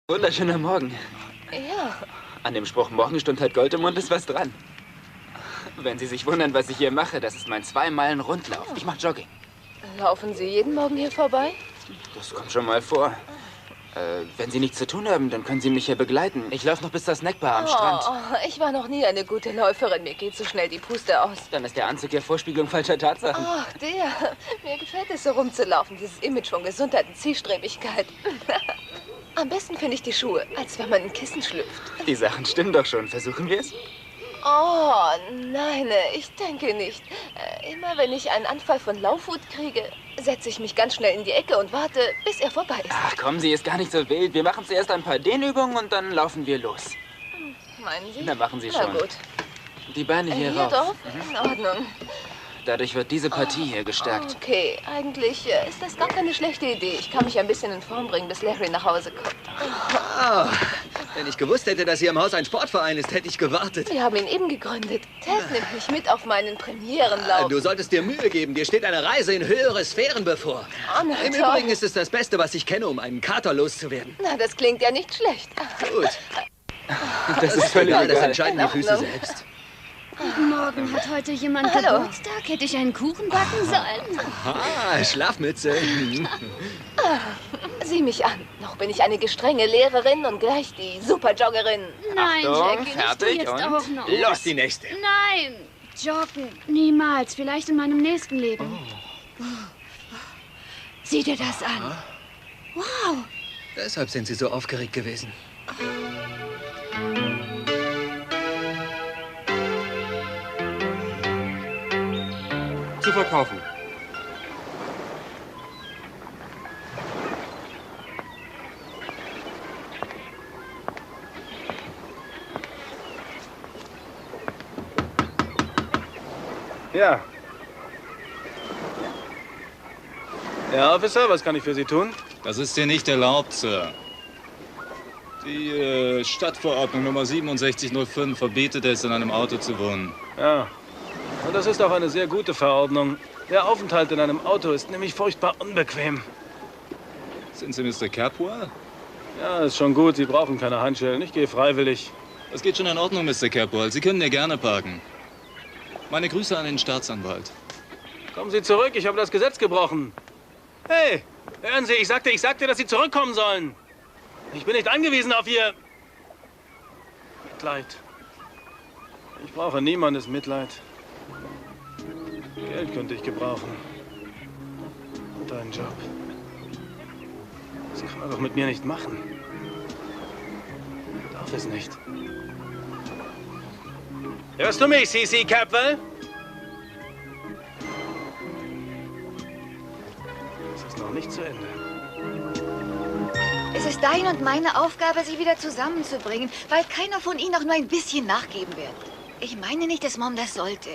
Wunderschöner Morgen. Ja. An dem Spruch Morgenstund hat Gold im Mund ist was dran. Wenn Sie sich wundern, was ich hier mache, das ist mein 2-Meilen-Rundlauf. Ich mache Jogging. Laufen Sie jeden Morgen hier vorbei? Das kommt schon mal vor. Wenn Sie nichts zu tun haben, dann können Sie mich hier begleiten. Ich laufe noch bis zur Snackbar am Strand. Ich war noch nie eine gute Läuferin. Mir geht so schnell die Puste aus. Dann ist der Anzug ja Vorspiegelung falscher Tatsachen. Ach, der. Mir gefällt es, so rumzulaufen. Dieses Image von Gesundheit und Zielstrebigkeit. Am besten finde ich die Schuhe, als wenn man ein Kissen schlüpft. Die Sachen stimmen doch schon. Versuchen wir es? Oh, nein, ich denke nicht. Immer wenn ich einen Anfall von Laufwut kriege, setze ich mich ganz schnell in die Ecke und warte, bis er vorbei ist. Ach komm, sie ist gar nicht so wild. Wir machen zuerst ein paar Dehnübungen und dann laufen wir los. Meinen Sie? Na, machen Sie schon. Na gut. Die Beine hier Hier rauf. drauf? In Ordnung. Dadurch wird diese Partie hier gestärkt. Okay, eigentlich ist das gar keine schlechte Idee. Ich kann mich ein bisschen in Form bringen, bis Larry nach Hause kommt. Oh, wenn ich gewusst hätte, dass hier im Haus ein Sportverein ist, hätte ich gewartet. Wir haben ihn eben gegründet. Ted nimmt mich mit auf meinen Premierenlauf. Du solltest dir Mühe geben. Dir steht eine Reise in höhere Sphären bevor. Oh, na, Im toll. Übrigen ist es das Beste, was ich kenne, um einen Kater loszuwerden. Na, das klingt ja nicht schlecht. Gut. Das ist völlig Egal, das egal. entscheiden die Füße selbst. Guten Morgen, hat heute jemand Hallo. Geburtstag? Hätte ich einen Kuchen backen sollen? Ah, Schlafmütze. Sieh mich an. Noch bin ich eine gestrenge Lehrerin und gleich die Superjoggerin. Nein, Achtung, Jackie, nicht du fertig jetzt und auch noch. Los, die nächste. Nein, joggen. Niemals. Vielleicht in meinem nächsten Leben. Sieh dir das an. Wow. Deshalb sind Sie so aufgeregt gewesen. Zu verkaufen. Ja. Ja, Officer, was kann ich für Sie tun? Das ist dir nicht erlaubt, Sir. Die Stadtverordnung Nummer 6705 verbietet es, in einem Auto zu wohnen. Ja. Und das ist auch eine sehr gute Verordnung. Der Aufenthalt in einem Auto ist nämlich furchtbar unbequem. Sind Sie Mr. Capwell? Ja, ist schon gut. Sie brauchen keine Handschellen. Ich gehe freiwillig. Das geht schon in Ordnung, Mr. Capwell. Sie können hier gerne parken. Meine Grüße an den Staatsanwalt. Kommen Sie zurück. Ich habe das Gesetz gebrochen. Hey, hören Sie, ich sagte, dass Sie zurückkommen sollen. Ich bin nicht angewiesen auf Ihr Mitleid. Ich brauche niemandes Mitleid. Geld könnte ich gebrauchen. Und einen Job. Das kann man doch mit mir nicht machen. Ich darf es nicht. Hörst du mich, CC Capwell? Es ist noch nicht zu Ende. Es ist deine und meine Aufgabe, sie wieder zusammenzubringen, weil keiner von ihnen auch nur ein bisschen nachgeben wird. Ich meine nicht, dass Mom das sollte.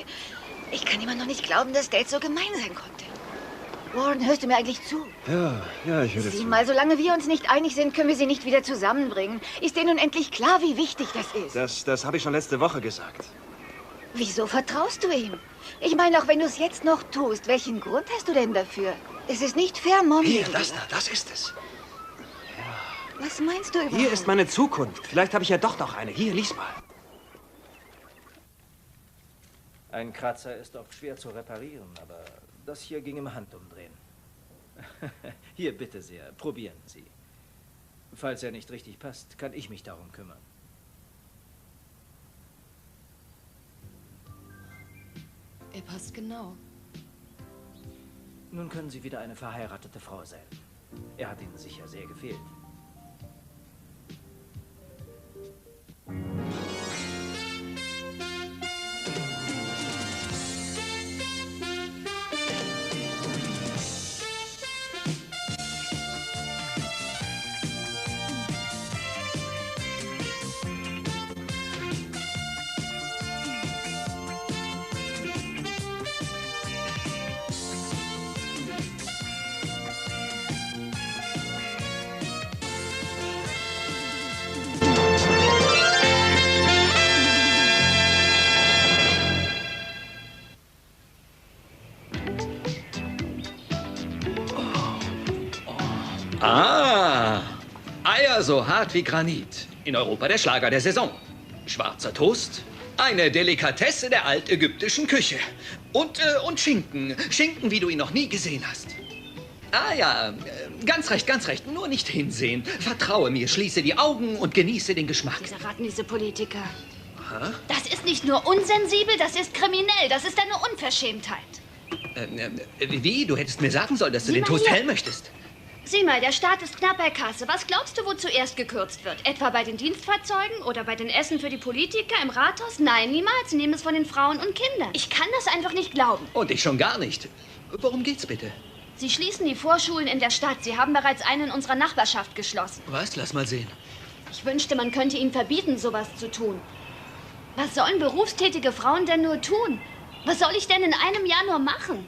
Ich kann immer noch nicht glauben, dass Dad so gemein sein konnte. Warren, hörst du mir eigentlich zu? Ja, ich höre Sieh zu. mal, solange wir uns nicht einig sind, können wir sie nicht wieder zusammenbringen. Ist dir nun endlich klar, wie wichtig das ist? Das habe ich schon letzte Woche gesagt. Wieso vertraust du ihm? Ich meine, auch wenn du es jetzt noch tust, welchen Grund hast du denn dafür? Es ist nicht fair, Mom. Hier, gegenüber. das ist es. Was meinst du überhaupt? Hier ist meine Zukunft. Vielleicht habe ich ja doch noch eine. Hier, lies mal. Ein Kratzer ist oft schwer zu reparieren, aber das hier ging im Handumdrehen. Hier, bitte sehr, probieren Sie. Falls er nicht richtig passt, kann ich mich darum kümmern. Er passt genau. Nun können Sie wieder eine verheiratete Frau sein. Er hat Ihnen sicher sehr gefehlt. Butter so hart wie Granit. In Europa der Schlager der Saison. Schwarzer Toast. Eine Delikatesse der altägyptischen Küche. Und Schinken. Schinken, wie du ihn noch nie gesehen hast. Ah ja, ganz recht. Nur nicht hinsehen. Vertraue mir, schließe die Augen und genieße den Geschmack. Diese raten diese Politiker. Aha. Das ist nicht nur unsensibel, das ist kriminell. Das ist eine Unverschämtheit. Wie? Du hättest mir sagen sollen, dass du Sieh den mal Toast hier. hell möchtest. Sieh mal, der Staat ist knapp bei Kasse. Was glaubst du, wo zuerst gekürzt wird? Etwa bei den Dienstfahrzeugen oder bei den Essen für die Politiker im Rathaus? Nein, niemals. Sie nehmen es von den Frauen und Kindern. Ich kann das einfach nicht glauben. Und ich schon gar nicht. Worum geht's bitte? Sie schließen die Vorschulen in der Stadt. Sie haben bereits eine in unserer Nachbarschaft geschlossen. Was? Lass mal sehen. Ich wünschte, man könnte ihnen verbieten, sowas zu tun. Was sollen berufstätige Frauen denn nur tun? Was soll ich denn in einem Jahr nur machen?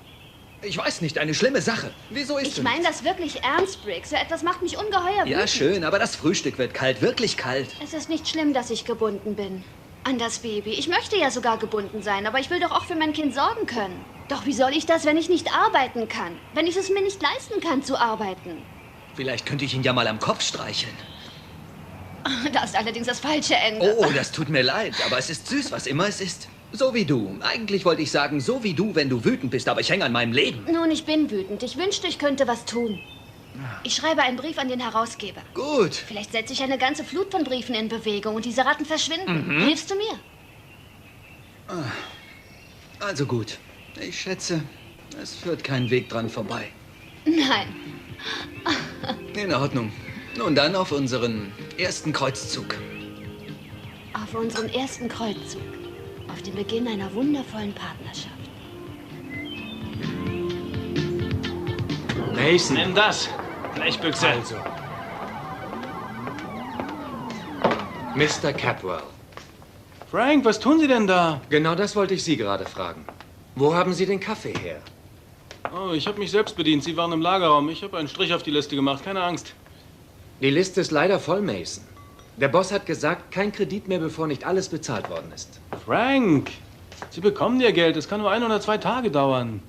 Ich weiß nicht, eine schlimme Sache. Wieso ist Ich meine das wirklich ernst, Brick. So etwas macht mich ungeheuer wütend. Ja, schön, aber das Frühstück wird kalt, wirklich kalt. Es ist nicht schlimm, dass ich gebunden bin. An das Baby. Ich möchte ja sogar gebunden sein, aber ich will doch auch für mein Kind sorgen können. Doch wie soll ich das, wenn ich nicht arbeiten kann? Wenn ich es mir nicht leisten kann, zu arbeiten? Vielleicht könnte ich ihn ja mal am Kopf streicheln. Das ist allerdings das falsche Ende. Oh, das tut mir leid, aber es ist süß, was immer es ist. So wie du. Eigentlich wollte ich sagen, so wie du, wenn du wütend bist, aber ich hänge an meinem Leben. Nun, ich bin wütend. Ich wünschte, ich könnte was tun. Ich schreibe einen Brief an den Herausgeber. Gut. Vielleicht setze ich eine ganze Flut von Briefen in Bewegung und diese Ratten verschwinden. Hilfst du mir? Also gut. Ich schätze, es führt kein Weg dran vorbei. Nein. In Ordnung. Nun dann auf unseren ersten Kreuzzug. Auf unseren ersten Kreuzzug. Auf den Beginn einer wundervollen Partnerschaft. Mason. Nimm das. Blechbüchse. Also. Mr. Capwell. Frank, was tun Sie denn da? Genau das wollte ich Sie gerade fragen. Wo haben Sie den Kaffee her? Oh, ich habe mich selbst bedient. Sie waren im Lagerraum. Ich habe einen Strich auf die Liste gemacht. Keine Angst. Die Liste ist leider voll, Mason. Der Boss hat gesagt, kein Kredit mehr, bevor nicht alles bezahlt worden ist. Frank, Sie bekommen Ihr Geld. Es kann nur 1 oder 2 Tage dauern.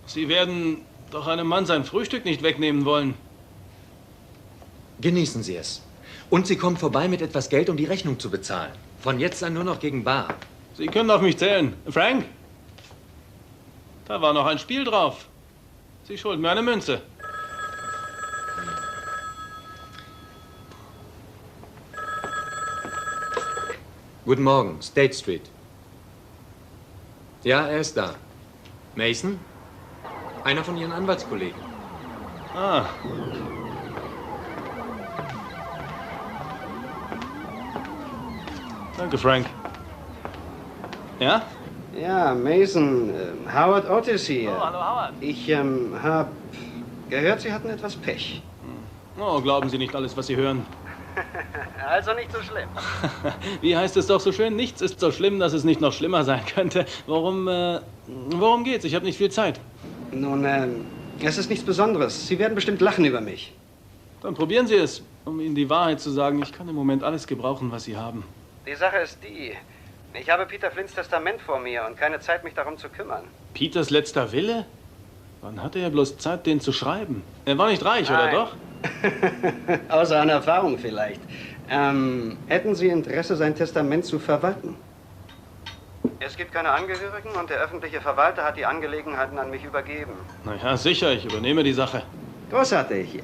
Sie werden doch einem Mann sein Frühstück nicht wegnehmen wollen. Genießen Sie es. Und Sie kommen vorbei mit etwas Geld, um die Rechnung zu bezahlen. Von jetzt an nur noch gegen bar. Sie können auf mich zählen. Frank, da war noch ein Spiel drauf. Sie schulden mir eine Münze. Guten Morgen, State Street. Ja, er ist da. Mason? Einer von Ihren Anwaltskollegen. Ah. Danke, Frank. Ja? Ja, Mason, Howard Otis hier. Oh, hallo, Howard. Ich habe gehört, Sie hatten etwas Pech. Oh, glauben Sie nicht alles, was Sie hören. Also nicht so schlimm. Wie heißt es doch so schön? Nichts ist so schlimm, dass es nicht noch schlimmer sein könnte. Worum geht's? Ich habe nicht viel Zeit. Nun, es ist nichts Besonderes. Sie werden bestimmt lachen über mich. Dann probieren Sie es. Um Ihnen die Wahrheit zu sagen, ich kann im Moment alles gebrauchen, was Sie haben. Die Sache ist die, ich habe Peter Flints Testament vor mir und keine Zeit, mich darum zu kümmern. Peters letzter Wille? Wann hatte er bloß Zeit, den zu schreiben? Er war nicht reich, oder Nein. doch? Außer einer Erfahrung vielleicht. Hätten Sie Interesse, sein Testament zu verwalten? Es gibt keine Angehörigen und der öffentliche Verwalter hat die Angelegenheiten an mich übergeben. Na ja, sicher, ich übernehme die Sache. Großartig.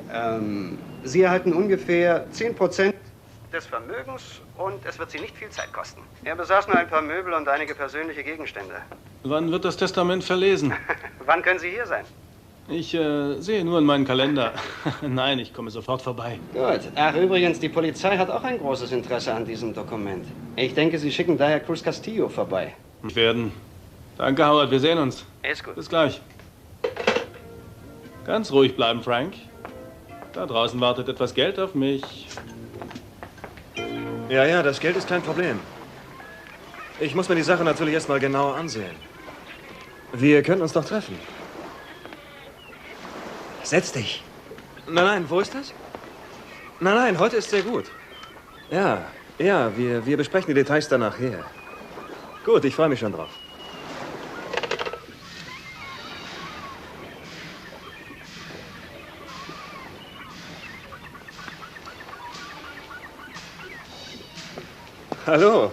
Sie erhalten ungefähr 10% des Vermögens und es wird Sie nicht viel Zeit kosten. Er besaß nur ein paar Möbel und einige persönliche Gegenstände. Wann wird das Testament verlesen? Wann können Sie hier sein? Ich sehe nur in meinen Kalender. Nein, ich komme sofort vorbei. Gut. Ach, übrigens, die Polizei hat auch ein großes Interesse an diesem Dokument. Ich denke, Sie schicken daher Cruz Castillo vorbei. Werden. Danke, Howard, wir sehen uns. Ist gut. Bis gleich. Ganz ruhig bleiben, Frank. Da draußen wartet etwas Geld auf mich. Ja, das Geld ist kein Problem. Ich muss mir die Sache natürlich erstmal genauer ansehen. Wir können uns doch treffen. Setz dich. Nein, wo ist das? Nein, heute ist sehr gut. Ja, wir besprechen die Details dann nachher. Gut, ich freue mich schon drauf. Hallo.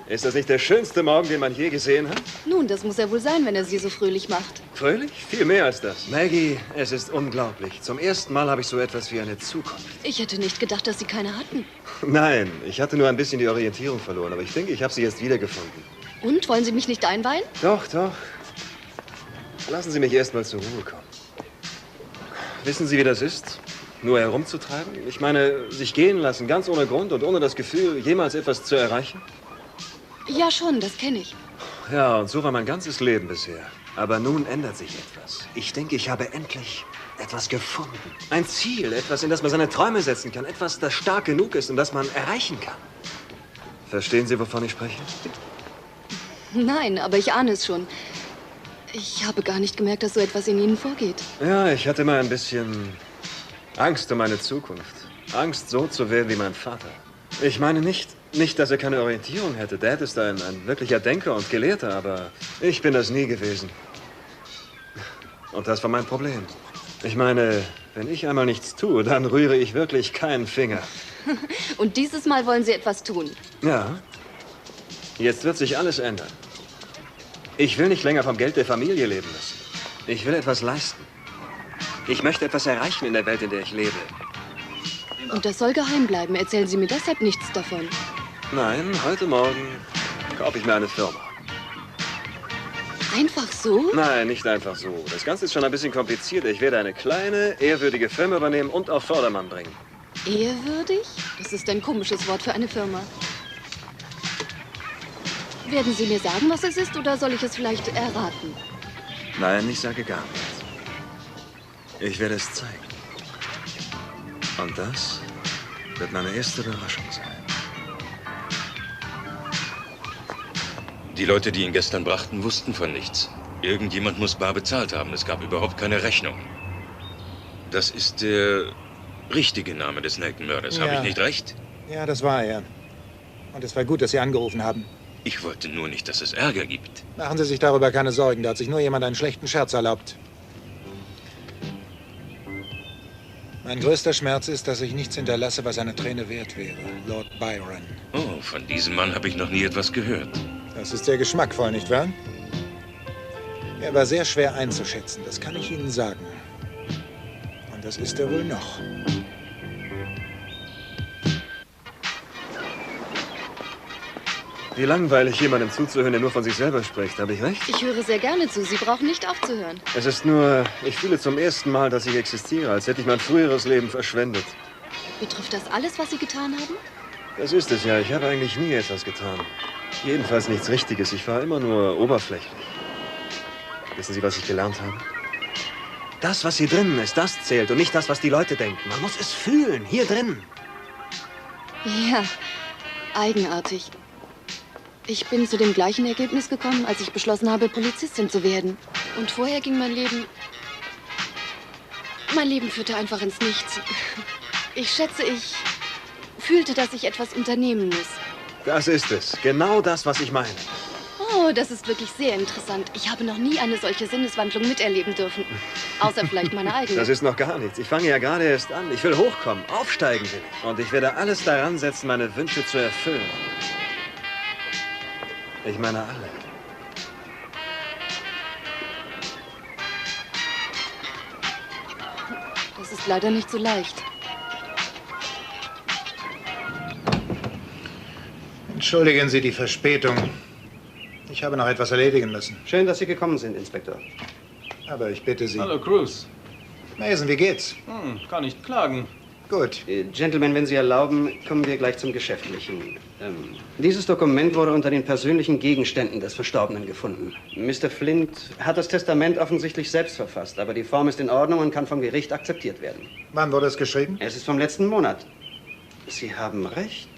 Ist das nicht der schönste Morgen, den man je gesehen hat? Nun, das muss er wohl sein, wenn er Sie so fröhlich macht. Fröhlich? Viel mehr als das. Maggie, es ist unglaublich. Zum ersten Mal habe ich so etwas wie eine Zukunft. Ich hätte nicht gedacht, dass Sie keine hatten. Nein, ich hatte nur ein bisschen die Orientierung verloren, aber ich denke, ich habe sie jetzt wiedergefunden. Und, wollen Sie mich nicht einweihen? Doch, doch. Lassen Sie mich erst mal zur Ruhe kommen. Wissen Sie, wie das ist? Nur herumzutreiben? Ich meine, sich gehen lassen, ganz ohne Grund und ohne das Gefühl, jemals etwas zu erreichen? Ja, schon, das kenne ich. Ja, und so war mein ganzes Leben bisher. Aber nun ändert sich etwas. Ich denke, ich habe endlich etwas gefunden. Ein Ziel, etwas, in das man seine Träume setzen kann. Etwas, das stark genug ist und das man erreichen kann. Verstehen Sie, wovon ich spreche? Nein, aber ich ahne es schon. Ich habe gar nicht gemerkt, dass so etwas in Ihnen vorgeht. Ja, ich hatte mal ein bisschen Angst um meine Zukunft. Angst, so zu werden wie mein Vater. Ich meine nicht, dass er keine Orientierung hätte. Dad ist ein wirklicher Denker und Gelehrter, aber ich bin das nie gewesen. Und das war mein Problem. Ich meine, wenn ich einmal nichts tue, dann rühre ich wirklich keinen Finger. Und dieses Mal wollen Sie etwas tun? Ja. Jetzt wird sich alles ändern. Ich will nicht länger vom Geld der Familie leben müssen. Ich will etwas leisten. Ich möchte etwas erreichen in der Welt, in der ich lebe. Und das soll geheim bleiben. Erzählen Sie mir deshalb nichts davon. Nein, heute Morgen kaufe ich mir eine Firma. Einfach so? Nein, nicht einfach so. Das Ganze ist schon ein bisschen kompliziert. Ich werde eine kleine, ehrwürdige Firma übernehmen und auf Vordermann bringen. Ehrwürdig? Das ist ein komisches Wort für eine Firma. Werden Sie mir sagen, was es ist, oder soll ich es vielleicht erraten? Nein, ich sage gar nichts. Ich werde es zeigen. Und das wird meine erste Überraschung sein. Die Leute, die ihn gestern brachten, wussten von nichts. Irgendjemand muss bar bezahlt haben. Es gab überhaupt keine Rechnung. Das ist der richtige Name des Nelkenmörders. Habe ich nicht recht? Ja, das war er. Und es war gut, dass Sie angerufen haben. Ich wollte nur nicht, dass es Ärger gibt. Machen Sie sich darüber keine Sorgen. Da hat sich nur jemand einen schlechten Scherz erlaubt. Mein größter Schmerz ist, dass ich nichts hinterlasse, was eine Träne wert wäre. Lord Byron. Oh, von diesem Mann habe ich noch nie etwas gehört. Das ist sehr geschmackvoll, nicht wahr? Er war sehr schwer einzuschätzen, das kann ich Ihnen sagen. Und das ist er wohl noch. Wie langweilig, jemandem zuzuhören, der nur von sich selber spricht. Habe ich recht? Ich höre sehr gerne zu. Sie brauchen nicht aufzuhören. Es ist nur, ich fühle zum ersten Mal, dass ich existiere, als hätte ich mein früheres Leben verschwendet. Betrifft das alles, was Sie getan haben? Das ist es ja. Ich habe eigentlich nie etwas getan. Jedenfalls nichts Richtiges. Ich war immer nur oberflächlich. Wissen Sie, was ich gelernt habe? Das, was hier drinnen ist, das zählt und nicht das, was die Leute denken. Man muss es fühlen, hier drin. Ja, eigenartig. Ich bin zu dem gleichen Ergebnis gekommen, als ich beschlossen habe, Polizistin zu werden. Und vorher ging mein Leben... Mein Leben führte einfach ins Nichts. Ich schätze, ich fühlte, dass ich etwas unternehmen muss. Das ist es. Genau das, was ich meine. Oh, das ist wirklich sehr interessant. Ich habe noch nie eine solche Sinneswandlung miterleben dürfen. Außer vielleicht meine eigene. Das ist noch gar nichts. Ich fange ja gerade erst an. Ich will hochkommen. Aufsteigen will ich. Und ich werde alles daran setzen, meine Wünsche zu erfüllen. Ich meine alle. Das ist leider nicht so leicht. Entschuldigen Sie die Verspätung. Ich habe noch etwas erledigen müssen. Schön, dass Sie gekommen sind, Inspektor. Aber ich bitte Sie. Hallo, Cruz. Mason, wie geht's? Kann nicht klagen. Gut. Gentlemen, wenn Sie erlauben, kommen wir gleich zum Geschäftlichen. Dieses Dokument wurde unter den persönlichen Gegenständen des Verstorbenen gefunden. Mr. Flint hat das Testament offensichtlich selbst verfasst, aber die Form ist in Ordnung und kann vom Gericht akzeptiert werden. Wann wurde es geschrieben? Es ist vom letzten Monat. Sie haben recht.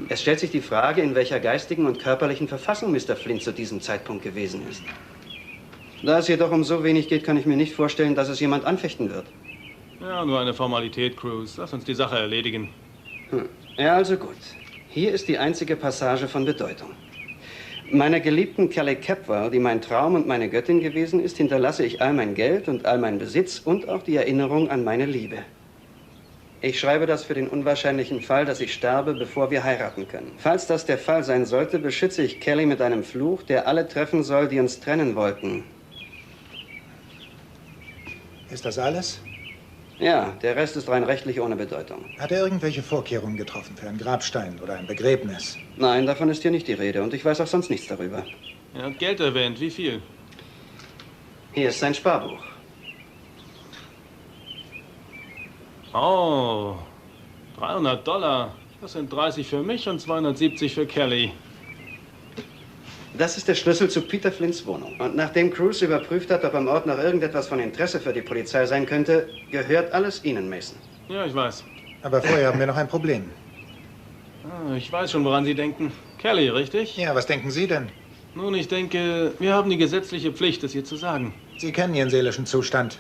Es stellt sich die Frage, in welcher geistigen und körperlichen Verfassung Mr. Flint zu diesem Zeitpunkt gewesen ist. Da es jedoch um so wenig geht, kann ich mir nicht vorstellen, dass es jemand anfechten wird. Ja, nur eine Formalität, Cruz. Lass uns die Sache erledigen. Ja, also gut. Hier ist die einzige Passage von Bedeutung. Meiner geliebten Kelly Capwell, die mein Traum und meine Göttin gewesen ist, hinterlasse ich all mein Geld und all meinen Besitz und auch die Erinnerung an meine Liebe. Ich schreibe das für den unwahrscheinlichen Fall, dass ich sterbe, bevor wir heiraten können. Falls das der Fall sein sollte, beschütze ich Kelly mit einem Fluch, der alle treffen soll, die uns trennen wollten. Ist das alles? Ja, der Rest ist rein rechtlich ohne Bedeutung. Hat er irgendwelche Vorkehrungen getroffen für einen Grabstein oder ein Begräbnis? Nein, davon ist hier nicht die Rede und ich weiß auch sonst nichts darüber. Er hat Geld erwähnt. Wie viel? Hier ist sein Sparbuch. Oh, $300. Das sind 30 für mich und 270 für Kelly. Das ist der Schlüssel zu Peter Flints Wohnung. Und nachdem Cruz überprüft hat, ob am Ort noch irgendetwas von Interesse für die Polizei sein könnte, gehört alles Ihnen, Mason. Ja, ich weiß. Aber vorher haben wir noch ein Problem. Ich weiß schon, woran Sie denken. Kelly, richtig? Ja, was denken Sie denn? Nun, ich denke, wir haben die gesetzliche Pflicht, es ihr zu sagen. Sie kennen Ihren seelischen Zustand.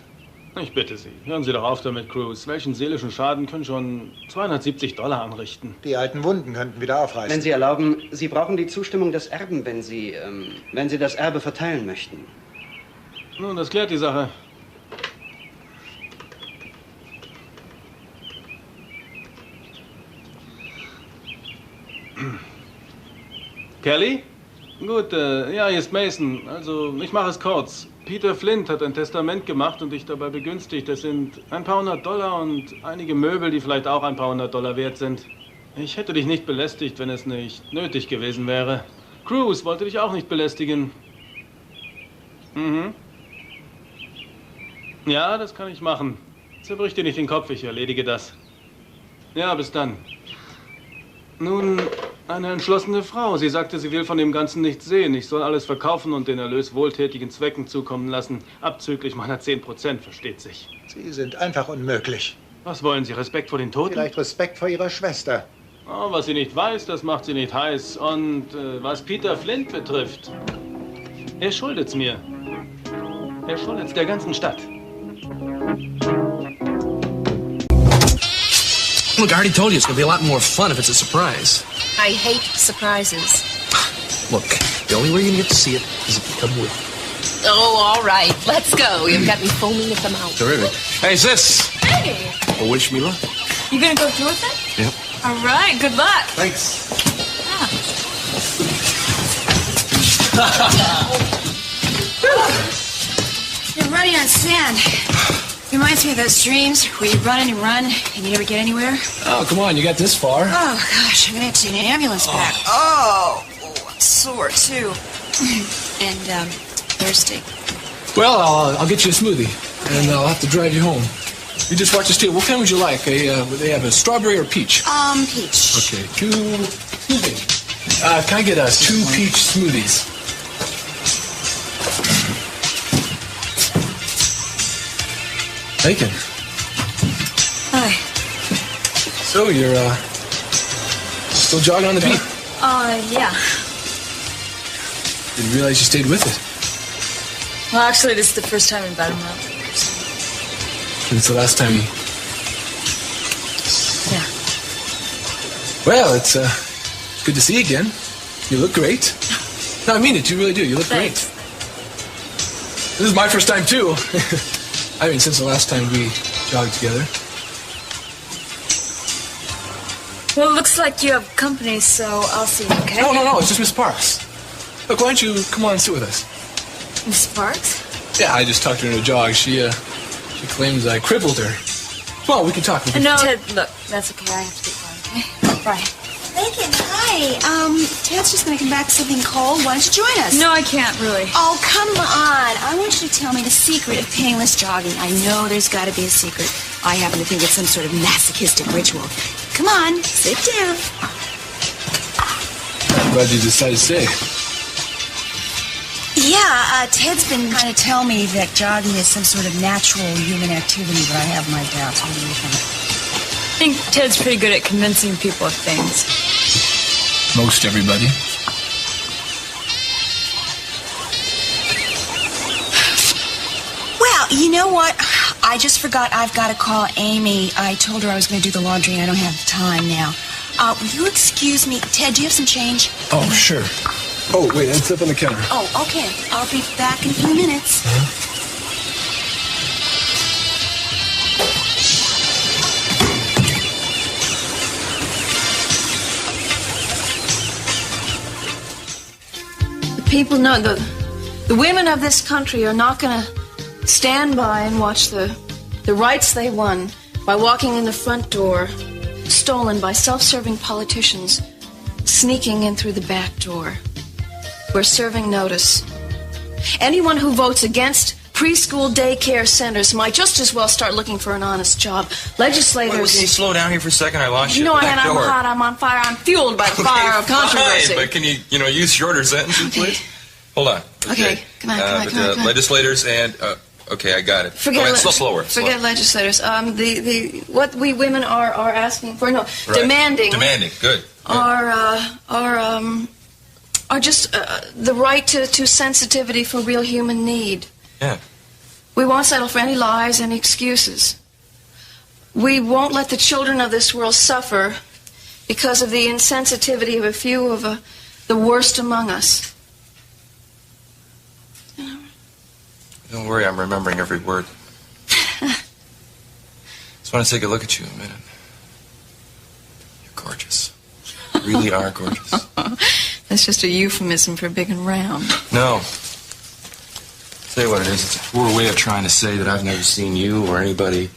Ich bitte Sie, hören Sie doch auf damit, Cruz. Welchen seelischen Schaden können schon $270 anrichten? Die alten Wunden könnten wieder aufreißen. Wenn Sie erlauben, Sie brauchen die Zustimmung des Erben, wenn Sie das Erbe verteilen möchten. Nun, das klärt die Sache. Kelly? Gut, ja, hier ist Mason. Also, ich mache es kurz. Peter Flint hat ein Testament gemacht und dich dabei begünstigt. Das sind ein paar $100 und einige Möbel, die vielleicht auch ein paar $100 wert sind. Ich hätte dich nicht belästigt, wenn es nicht nötig gewesen wäre. Cruz wollte dich auch nicht belästigen. Mhm. Ja, das kann ich machen. Zerbrich dir nicht den Kopf, ich erledige das. Ja, bis dann. Nun, eine entschlossene Frau. Sie sagte, sie will von dem Ganzen nichts sehen. Ich soll alles verkaufen und den Erlös wohltätigen Zwecken zukommen lassen. Abzüglich meiner 10%, versteht sich. Sie sind einfach unmöglich. Was wollen Sie? Respekt vor den Toten? Vielleicht Respekt vor Ihrer Schwester. Oh, was sie nicht weiß, das macht sie nicht heiß. Und was Peter Flint betrifft, er schuldet's mir. Er schuldet's der ganzen Stadt. Look, I already told you it's gonna be a lot more fun if it's a surprise. I hate surprises. Look, the only way you're gonna get to see it is if you come with. Oh, all right. Let's go. You've got me foaming at the mouth. Terrific. Hey, sis. Hey. Well, wish me luck. You gonna go through with it? Yep. All right. Good luck. Thanks. You're running on sand. Reminds me of those dreams where you run and you never get anywhere. Oh, come on, you got this far. Oh, gosh, I'm gonna have to take an ambulance back. Oh, I'm sore, too. And, thirsty. Well, I'll get you a smoothie, and I'll have to drive you home. You just watch the steer. What kind would you like? They have a strawberry or peach? Peach. Okay, excuse me. Can I get 2 peach smoothies? Bacon. Hi. So you're still jogging on the beat? Yeah. Didn't realize you stayed with it. Well, actually, this is the first time in about a month. Since the last time you... Yeah. Well, it's good to see you again. You look great. No, I mean it. You really do. You look Thanks. great. This is my first time, too. I mean, since the last time we jogged together. Well, it looks like you have company, so I'll see you, okay? No. It's just Miss Parks. Look, why don't you come on and sit with us? Miss Parks? Yeah, I just talked her into a jog. She claims I crippled her. Come on, we can talk. No, Ted, look, that's okay. I have to get going, okay? Bye. Megan, hi. Ted's just gonna come back with something cold. Why don't you join us? No, I can't, really. Oh, come on. I want you to tell me the secret of painless jogging. I know there's got to be a secret. I happen to think it's some sort of masochistic ritual. Come on, sit down. I'm glad you decided to stay. Yeah, Ted's been trying to tell me that jogging is some sort of natural human activity, but I have my doubts. What do you think? I think Ted's pretty good at convincing people of things. Most everybody. Well, you know what? I just forgot I've got to call Amy. I told her I was going to do the laundry and I don't have time now. Will you excuse me? Ted, do you have some change? Oh, sure. Oh, wait, it's up on the counter. Oh, okay. I'll be back in a few minutes. people know the women of this country are not going to stand by and watch the rights they won by walking in the front door, stolen by self-serving politicians, sneaking in through the back door. We're serving notice. Anyone who votes against preschool daycare centers might just as well start looking for an honest job. Legislators... Wait, can you slow down here for a second? I lost you. No, at the I'm back door. hot, I'm on fire, I'm fueled by the fire of controversy. Fine, but can you use shorter sentences, please? Hold on. Okay, come on. Legislators and... okay, I got it. Slower. Forget legislators. What we women are asking for, right. demanding... Demanding, good. Are just the right to sensitivity for real human need. Yeah. We won't settle for any lies, any excuses. We won't let the children of this world suffer because of the insensitivity of a few of the worst among us. Don't worry, I'm remembering every word. Just want to take a look at you a minute. You're gorgeous. You really are gorgeous. That's just a euphemism for big and round. No. Tell you what it is, it's a poor way of trying to say that I've never seen you or anybody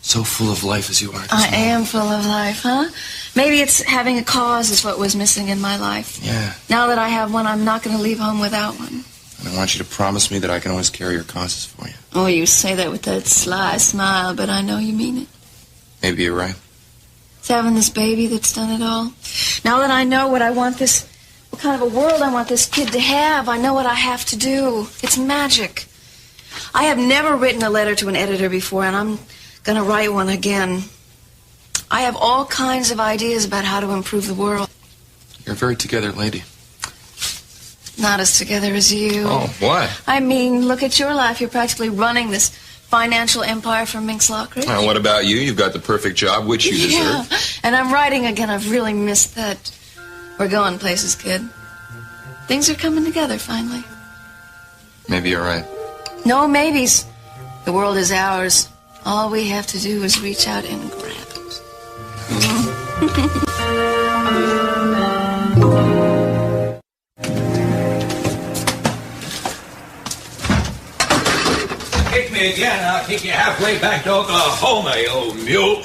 so full of life as you are. I am full of life, huh? Maybe it's having a cause is what was missing in my life. Yeah. Now that I have one, I'm not going to leave home without one. And I want you to promise me that I can always carry your causes for you. Oh, you say that with that sly smile, but I know you mean it. Maybe you're right. It's having this baby that's done it all. Now that I know what kind of a world I want this kid to have, I know what I have to do. It's magic. I have never written a letter to an editor before, and I'm going to write one again. I have all kinds of ideas about how to improve the world. You're a very together lady. Not as together as you. Oh, why? I mean, look at your life. You're practically running this financial empire from Minx Lockridge. Well, what about you? You've got the perfect job, which you deserve. Yeah, and I'm writing again. I've really missed that. We're going places, kid. Things are coming together, finally. Maybe you're right. No maybes. The world is ours. All we have to do is reach out and grab it. Kick me again, I'll kick you halfway back to Oklahoma, you old mule.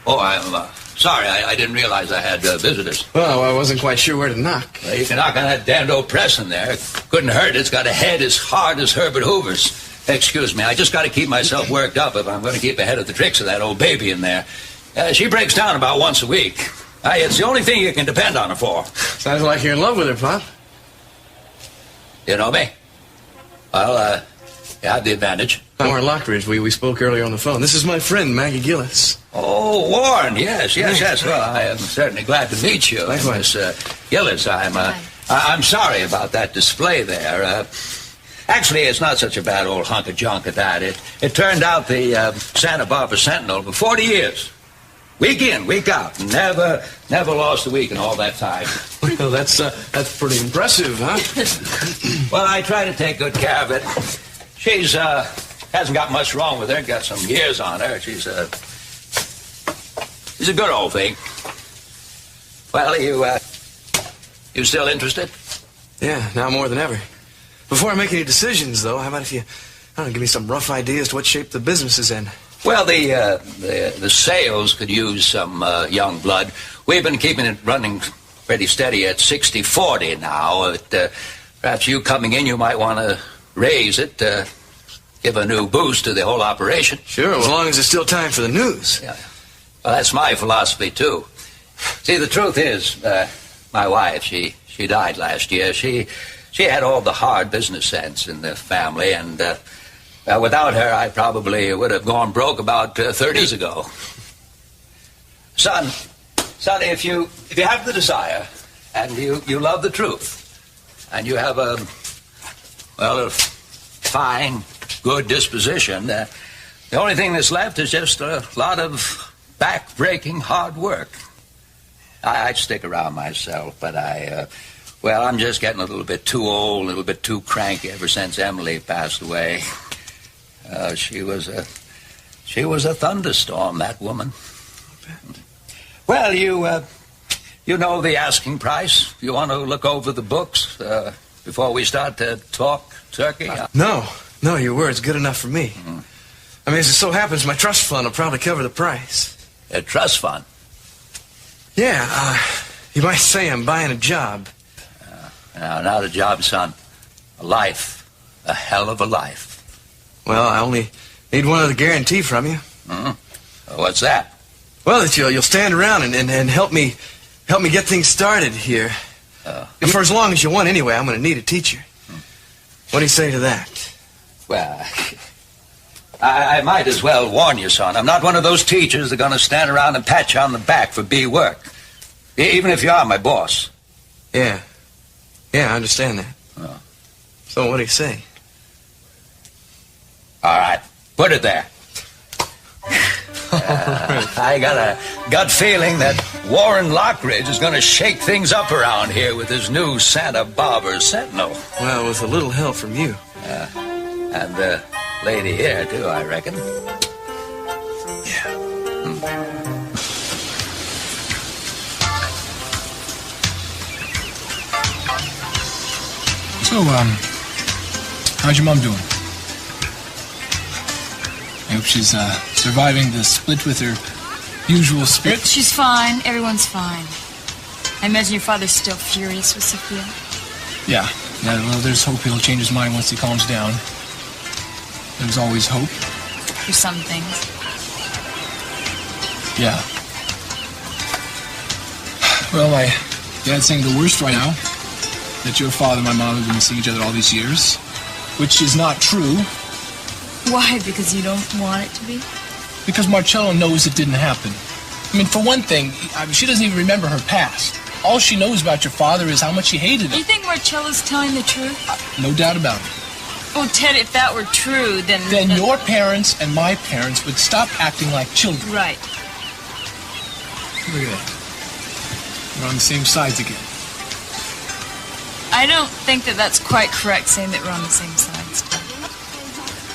Oh, I'm sorry, I didn't realize I had visitors. Well, I wasn't quite sure where to knock. Well, you can knock on that damned old press in there. Couldn't hurt. It's got a head as hard as Herbert Hoover's. Excuse me, I just got to keep myself worked up if I'm going to keep ahead of the tricks of that old baby in there. She breaks down about once a week. It's the only thing you can depend on her for. Sounds like you're in love with her, Pop. You know me? Well, you have the advantage. Warren Lockridge, we spoke earlier on the phone. This is my friend, Maggie Gillis. Oh, Warren, yes. Well, I am certainly glad to meet you. Likewise. Miss Gillis, I'm sorry about that display there. Actually, it's not such a bad old hunk of junk at that. It turned out the Santa Barbara Sentinel for 40 years. Week in, week out. Never lost a week in all that time. Well, that's pretty impressive, huh? Well, I try to take good care of it. She's hasn't got much wrong with her. Got some years on her. She's a good old thing. Well, you still interested? Yeah, now more than ever. Before I make any decisions, though, how about if you, give me some rough ideas to what shape the business is in? Well, the sales could use some young blood. We've been keeping it running pretty steady at 60-40 now. Perhaps you coming in, you might want to raise it, give a new boost to the whole operation. Sure, as long as there's still time for the news. Yeah. Well, that's my philosophy, too. See, the truth is, my wife, she died last year. She had all the hard business sense in the family, and without her, I probably would have gone broke about 30 years ago. Son, if you have the desire, and you love the truth, and you have a fine, good disposition, the only thing that's left is just a lot of back-breaking hard work. I'd stick around myself, but I'm just getting a little bit too old, a little bit too cranky ever since Emily passed away. She was a thunderstorm, that woman. Well, you know the asking price. You want to look over the books. before we start to talk turkey? No, your word's good enough for me. I mean, as it so happens, my trust fund will probably cover the price. A trust fund? Yeah, you might say I'm buying a job. Now, not a job, son. A life. A hell of a life. Well, I only need one other guarantee from you. What's that? Well, that you'll stand around and help me get things started here. For as long as you want, anyway. I'm going to need a teacher. What do you say to that? Well, I might as well warn you, son. I'm not one of those teachers that are going to stand around and pat you on the back for B work. Even if you are my boss. Yeah, I understand that. So what do you say? All right, put it there. I got a gut feeling that Warren Lockridge is going to shake things up around here with his new Santa Barbara Sentinel. Well, with a little help from you. And the lady here, too, I reckon. Yeah. So, how's your mom doing? I hope she's surviving the split with her usual spirit. She's fine. Everyone's fine. I imagine your father's still furious with Sophia. Yeah, well, there's hope he'll change his mind once he calms down. There's always hope. For some things. Yeah. Well, my dad's saying the worst right now. That your father and my mom have been seeing each other all these years. Which is not true. Why? Because you don't want it to be? Because Marcello knows it didn't happen. I mean, for one thing, she doesn't even remember her past. All she knows about your father is how much he hated him. You think Marcello's telling the truth? No doubt about it. Oh, Ted, if that were true, then... Then your parents and my parents would stop acting like children. Right. Look at that. We're on the same sides again. I don't think that that's quite correct, saying that we're on the same sides.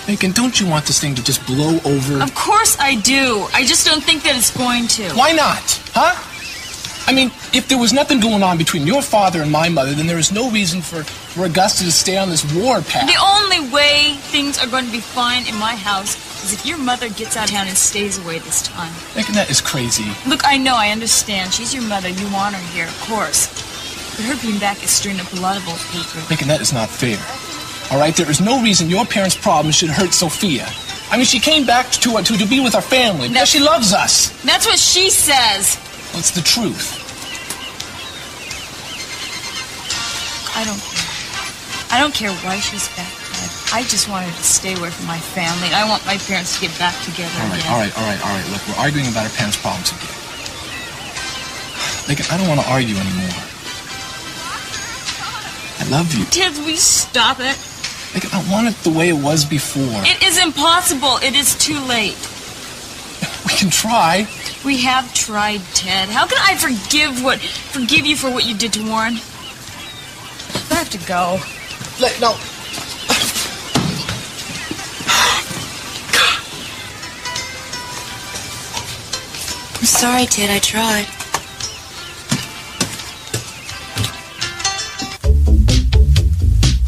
Megan, don't you want this thing to just blow over? Of course I do. I just don't think that it's going to. Why not? Huh? I mean, if there was nothing going on between your father and my mother, then there is no reason for Augusta to stay on this war path. The only way things are going to be fine in my house is if your mother gets out of town and stays away this time. Megan, that is crazy. Look, I know, I understand. She's your mother. You want her here, of course. But her being back is stirring up a lot of old hatred. Megan, that is not fair. All right, there is no reason your parents' problems should hurt Sophia. I mean, she came back to be with her family because she loves us. That's what she says. Well, it's the truth. I don't care. I don't care why she's back, Dad. I just want her to stay away from my family. I want my parents to get back together again. All right. Look, we're arguing about our parents' problems again. Megan, I don't want to argue anymore. I love you. Ted, will you stop it? Megan, I want it the way it was before. It is impossible. It is too late. We can try. We have tried, Ted. How can I forgive you for what you did to Warren? I have to go. No. I'm sorry, Ted. I tried.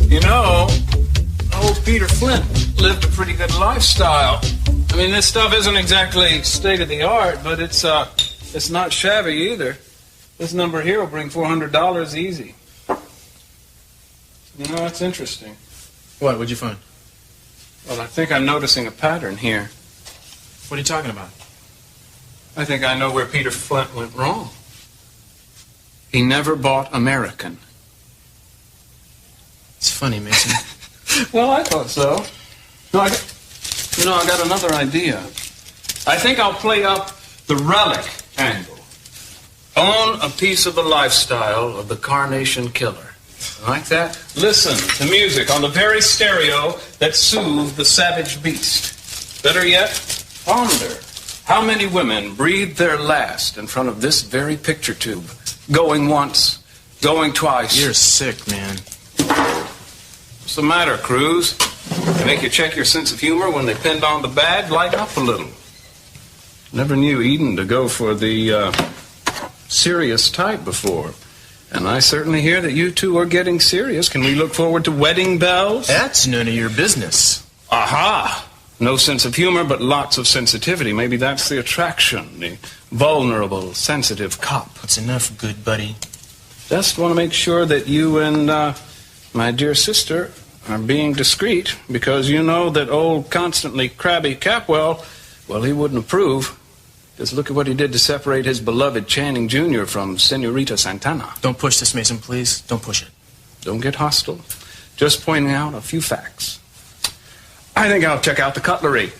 You know, old Peter Flint lived a pretty good lifestyle. I mean, this stuff isn't exactly state-of-the-art, but it's not shabby either. This number here will bring $400 easy. You know, that's interesting. What? What'd you find? Well, I think I'm noticing a pattern here. What are you talking about? I think I know where Peter Flint went wrong. He never bought American. It's funny, Mason. Well, I thought so. No, I got another idea. I think I'll play up the relic angle. Own a piece of the lifestyle of the Carnation Killer. Like that? Listen to music on the very stereo that soothed the savage beast. Better yet, ponder how many women breathed their last in front of this very picture tube. Going once, going twice. You're sick, man. What's the matter, Cruz? They make you check your sense of humor when they pinned on the bad? Lighten up a little. Never knew Eden to go for the serious type before. And I certainly hear that you two are getting serious. Can we look forward to wedding bells? That's none of your business. Aha! No sense of humor, but lots of sensitivity. Maybe that's the attraction. The vulnerable, sensitive cop. That's enough, good buddy. Just want to make sure that you and my dear sister are being discreet, because you know that old constantly crabby Capwell, well, he wouldn't approve. Just look at what he did to separate his beloved Channing Jr. from Senorita Santana. Don't push this, Mason, please. Don't push it. Don't get hostile. Just pointing out a few facts. I think I'll check out the cutlery.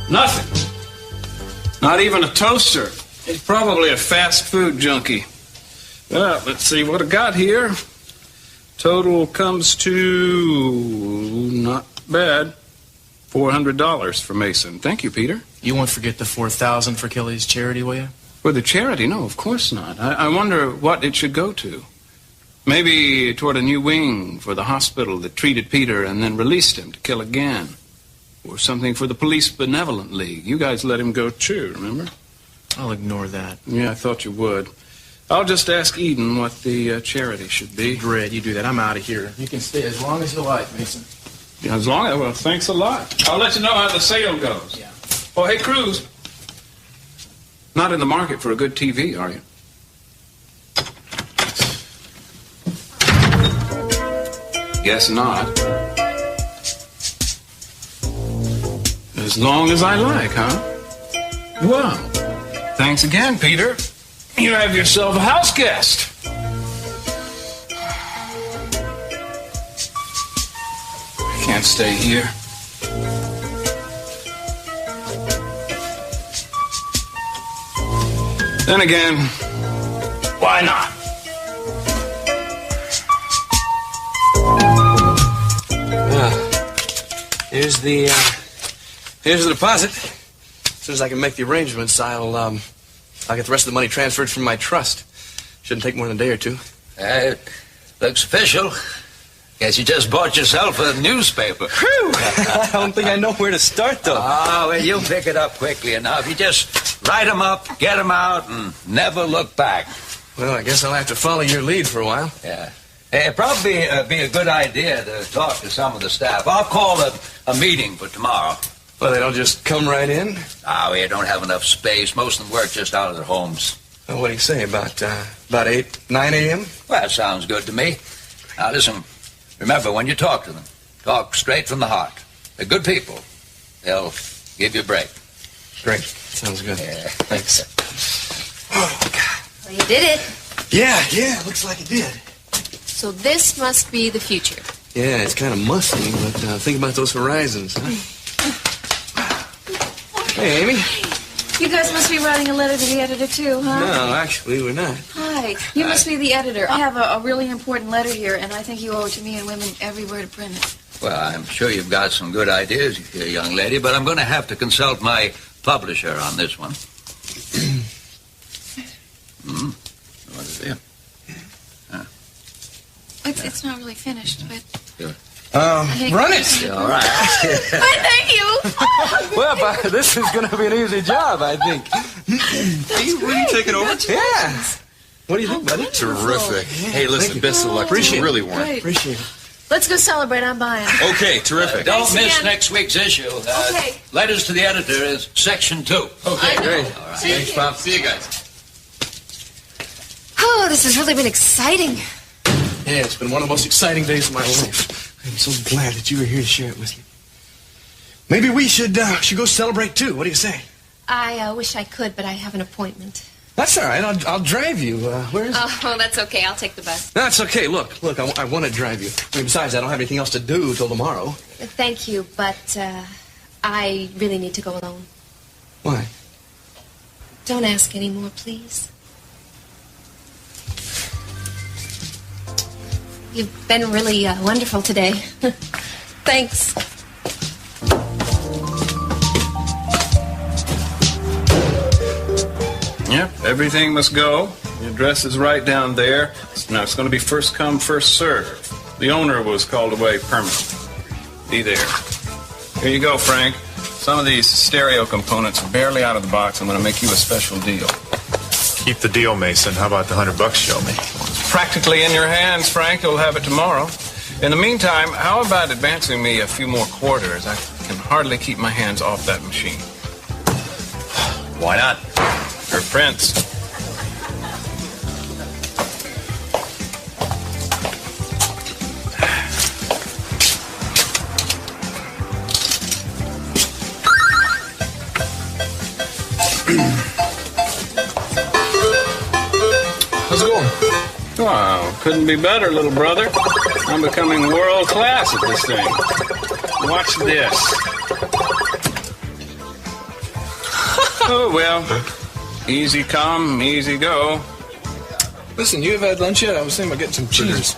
Nothing. Not even a toaster. He's probably a fast food junkie. Well, let's see what I got here. Total comes to not bad. $400 for Mason. Thank you, Peter. You won't forget the $4,000 for Kelly's charity, will you? For the charity? No, of course not. I wonder what it should go to. Maybe toward a new wing for the hospital that treated Peter and then released him to kill again. Or something for the Police Benevolent League. You guys let him go too, remember? I'll ignore that. Yeah, I thought you would. I'll just ask Eden what the charity should be. Great, you do that. I'm out of here. You can stay as long as you like, Mason. Yeah, as long as, well, thanks a lot. I'll let you know how the sale goes. Yeah. Oh, hey, Cruz. Not in the market for a good TV, are you? Guess not. As long as I like, huh? Well, thanks again, Peter. You have yourself a house guest. I can't stay here. Then again, why not? Here's the deposit. As soon as I can make the arrangements, I'll get the rest of the money transferred from my trust. Shouldn't take more than a day or two. It looks official. Guess you just bought yourself a newspaper. Whew! I don't think I know where to start, though. Oh, well, you'll pick it up quickly enough. You just write them up, get them out, and never look back. Well, I guess I'll have to follow your lead for a while. Yeah. It'd probably be a good idea to talk to some of the staff. I'll call a meeting for tomorrow. Well, they don't just come right in? Oh, we don't have enough space. Most of them work just out of their homes. Well, what do you say, about 8, 9 a.m.? Well, that sounds good to me. Now, listen, remember, when you talk to them, talk straight from the heart. They're good people. They'll give you a break. Great. Sounds good. Yeah. Thanks. Oh, God. Well, you did it. Yeah, looks like it did. So this must be the future. Yeah, it's kind of musty, but think about those horizons, huh? Hey, Amy. You guys must be writing a letter to the editor, too, huh? No, actually, we're not. Hi. You must be the editor. I have a really important letter here, and I think you owe it to me and women everywhere to print it. Well, I'm sure you've got some good ideas here, young lady, but I'm going to have to consult my publisher on this one. What is it? It's not really finished, but... Sure. Run it! All right. Thank you! Well, this is going to be an easy job, I think. Are you really taking over? Yeah. What do you think, buddy? Terrific. Hey, listen, best of luck. Appreciate it. Really warm. Great. Appreciate it. Let's go celebrate. I'm buying. Okay, terrific. Don't miss again. next week's issue. Okay. Letters to the editor is section 2. Okay, great. All right. Thanks, Bob. See you guys. Oh, this has really been exciting. Yeah, it's been one of the most exciting days of my life. I'm so glad that you were here to share it with me. Maybe we should go celebrate, too. What do you say? I wish I could, but I have an appointment. That's all right. I'll drive you. Where is it? Oh, that's okay. I'll take the bus. That's okay. Look, I want to drive you. I mean, besides, I don't have anything else to do till tomorrow. Thank you, but I really need to go alone. Why? Don't ask anymore, please. You've been really wonderful today. Thanks. Yep, everything must go The address is right down there. Now, it's going to be first come, first serve. The owner was called away permanently. Be there. Here you go, Frank. Some of these stereo components are barely out of the box. I'm going to make you a special deal. Keep the deal, Mason. How about the $100 show me? It's practically in your hands, Frank. You'll have it tomorrow. In the meantime, how about advancing me a few more quarters? I can hardly keep my hands off that machine. Why not? Her prince. How's it going? Wow, couldn't be better, little brother. I'm becoming world class at this thing. Watch this. Oh, well. Easy come, easy go. Listen, you have had lunch yet? I was thinking about getting some cheese.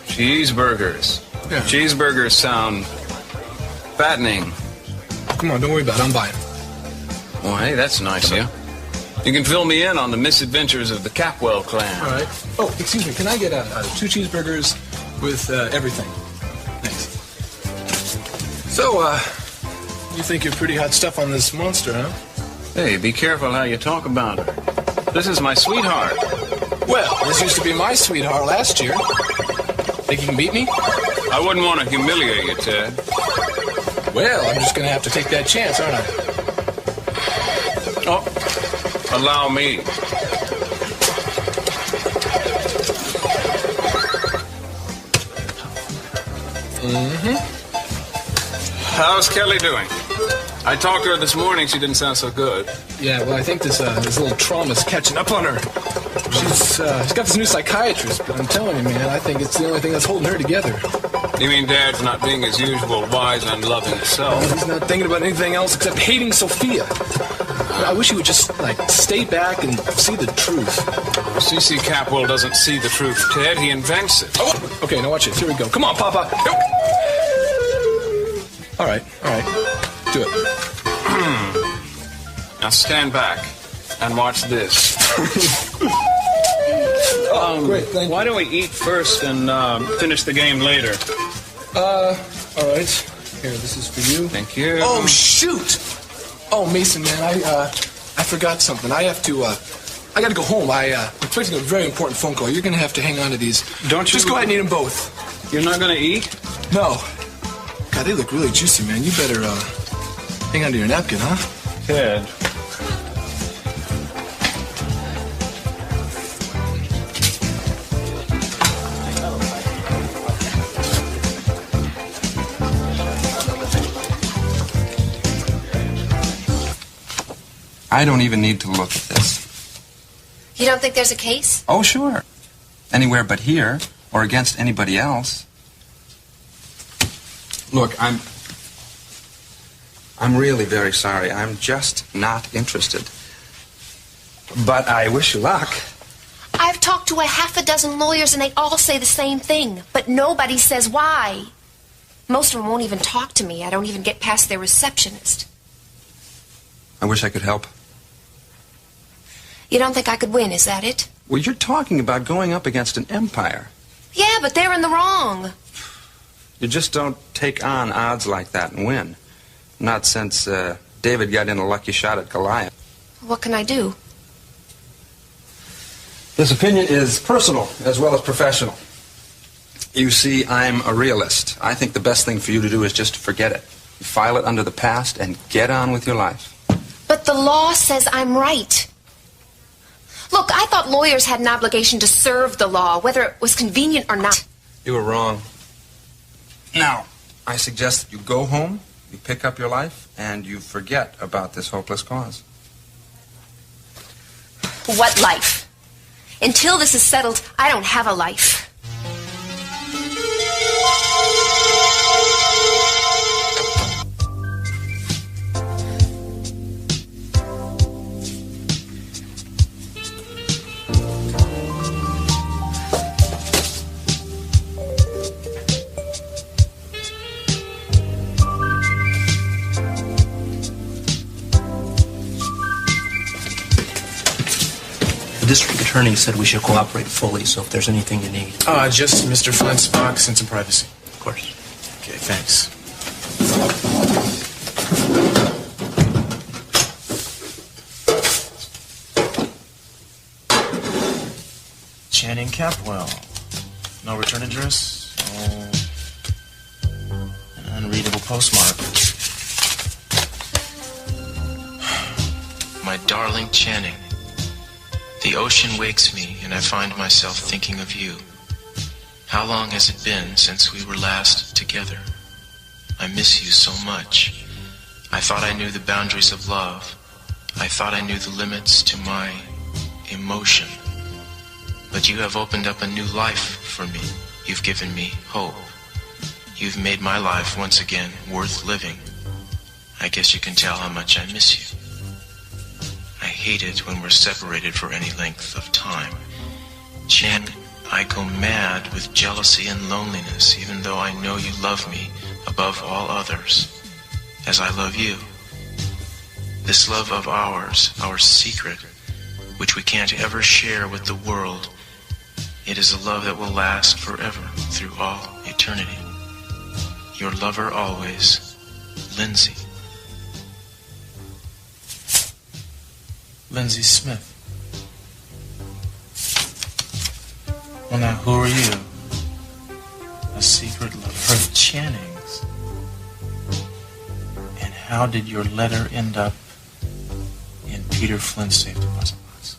Cheeseburgers. Yeah. Cheeseburgers sound fattening. Come on, don't worry about it. I'm buying. Well, hey, that's nice of you. You can fill me in on the misadventures of the Capwell clan. All right. Oh, excuse me. Can I get 2 cheeseburgers with everything? Thanks. So, you think you're pretty hot stuff on this monster, huh? Hey, be careful how you talk about her. This is my sweetheart. Well, this used to be my sweetheart last year. Think you can beat me? I wouldn't want to humiliate you, Ted. Well, I'm just going to have to take that chance, aren't I? Oh, allow me. Mm-hmm. How's Kelly doing? I talked to her this morning. She didn't sound so good. Yeah, well, I think this little trauma's catching up on her. She's got this new psychiatrist, but I'm telling you, man, I think it's the only thing that's holding her together. You mean Dad's not being his usual wise and loving self? Well, he's not thinking about anything else except hating Sophia. I wish he would just, stay back and see the truth. C.C. Capwell doesn't see the truth, Ted. He invents it. Oh, okay, now watch it. Here we go. Come on, Papa. Nope. All right. Do it. Now stand back and watch this. Great, thank you. Why don't we eat first and finish the game later? All right. Here, this is for you. Thank you. Oh, shoot! Oh, Mason, man, I forgot something. I gotta go home. I'm expecting a very important phone call. You're gonna have to hang on to these. Don't you? Just go ahead and eat them both. You're not gonna eat? No. God, they look really juicy, man. You better, hang on to your napkin, huh? Ted. I don't even need to look at this. You don't think there's a case? Oh, sure. Anywhere but here, or against anybody else. Look, I'm really very sorry. I'm just not interested. But I wish you luck. I've talked to 6 lawyers and they all say the same thing, but nobody says why. Most of them won't even talk to me. I don't even get past their receptionist. I wish I could help. You don't think I could win, is that it? Well, you're talking about going up against an empire. Yeah, but they're in the wrong. You just don't take on odds like that and win. Not since David got in a lucky shot at Goliath. What can I do? This opinion is personal as well as professional. You see, I'm a realist. I think the best thing for you to do is just forget it. File it under the past and get on with your life. But the law says I'm right. Look, I thought lawyers had an obligation to serve the law, whether it was convenient or not. You were wrong. Now, I suggest that you go home, you pick up your life, and you forget about this hopeless cause. What life? Until this is settled, I don't have a life. The district attorney attorney said we should cooperate fully, so if there's anything you need. Just Mr. Flint's box and some privacy. Of course. Okay, thanks. Channing Capwell. No return address. No. An unreadable postmark. My darling Channing, the ocean wakes me and I find myself thinking of you. How long has it been since we were last together? I miss you so much. I thought I knew the boundaries of love. I thought I knew the limits to my emotion. But you have opened up a new life for me. You've given me hope. You've made my life once again worth living. I guess you can tell how much I miss you. I hate it when we're separated for any length of time. Chen, I go mad with jealousy and loneliness, even though I know you love me above all others, as I love you. This love of ours, our secret, which we can't ever share with the world, it is a love that will last forever, through all eternity. Your lover always, Lindsay. Lindsay Smith. Well, now, who are you? A secret lover of Channing's. And how did your letter end up in Peter Flint's safe deposit box?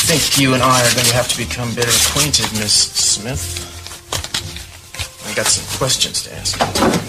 I think you and I are going to have to become better acquainted, Miss Smith. I got some questions to ask you.